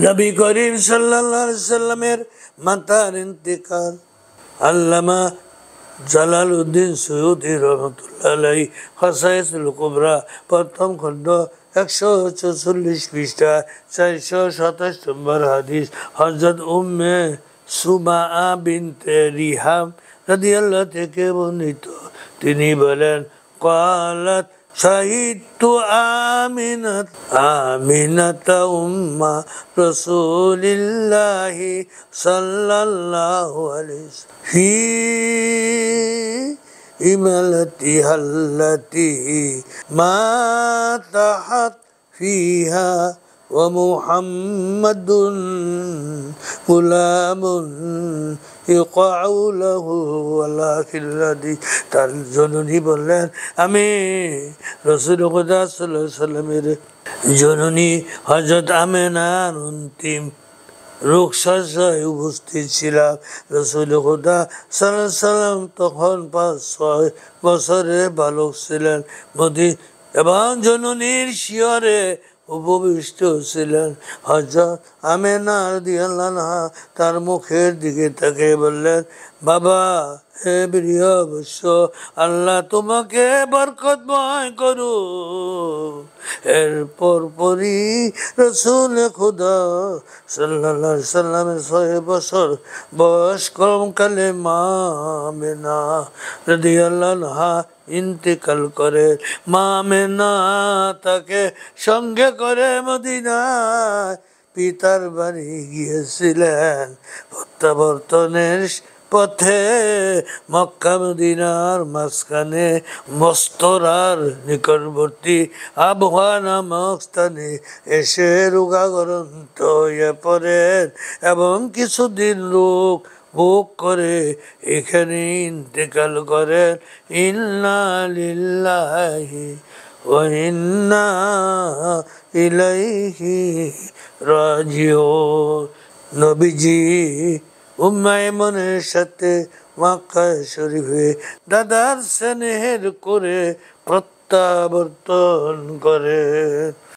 নবী করিম সাল্লাল্লাহু আলাইহি সাল্লামের মাতার ইন্তিকাল। আল্লামা জালালউদ্দিন সৈয়দী রহমতুল্লাহ আলাইহি খাসায়েসুল কুবরা প্রথম খণ্ড 144 পৃষ্ঠা 427 নম্বর হাদিস। হযরত উম্মে সুমাআ বিনতে রিহাম রাদিয়াল্লাহু থেকে বর্ণিত, তিনি বলেন, قالت شهدت آمنة أم رسول الله صلى الله عليه وسلم في إملتها التي ماتحت فيها ومحمد غلام يقع له ولكن الذي। তার জননী বললেন, আমি রাসূল খুদা সাল্লাল্লাহু আলাইহি সাল্লামের জননী হযরত আমেনার অন্তিম রোগশয্যায় উপস্থিত ছিলাম। রাসূল খুদা সাল্লাল্লাহু আলাইহি সাল্লাম তখন 5-6 বছরের বালক ছিলেন এবং জননীর শিয়রে উপবিষ্ট ছিলেন। হযরত আমেনা রাদিয়াল্লাহু আনহা তার মুখের দিকে তাকিয়ে বললেন, বাবা, হে প্রিয় বৎস, আল্লাহ তোমাকে বরকতময় করুক। এরপর পরই রাসূল খুদা সাল্লাল্লাহু আলাইহি সাল্লামের 6 বছর বয়স্ককালে মা আমেনা রাদিয়াল্লাহু আনহা ইন্তেকাল করে। মা আমেনা তাকে সঙ্গে করে মদিনায় পিতার বাড়ি গিয়েছিলেন। প্রত্যাবর্তনের পথে মক্কা মদিনার মাঝখানে মস্তরার নিকটবর্তী আবওয়া নামক স্থানে এসে রোগাক্রান্ত হয়ে পড়েন এবং কিছুদিন রোগ ভোগ করে এখানে ইন্তেকাল করেন। ইন্না লিল্লাহি ওয়া ইন্না ইলাইহি রাজিউন। নবীজি উম্মে আইমনের সাথে মক্কা শরীফে দাদার স্নেহের করে প্রত্যাবর্তন করেন।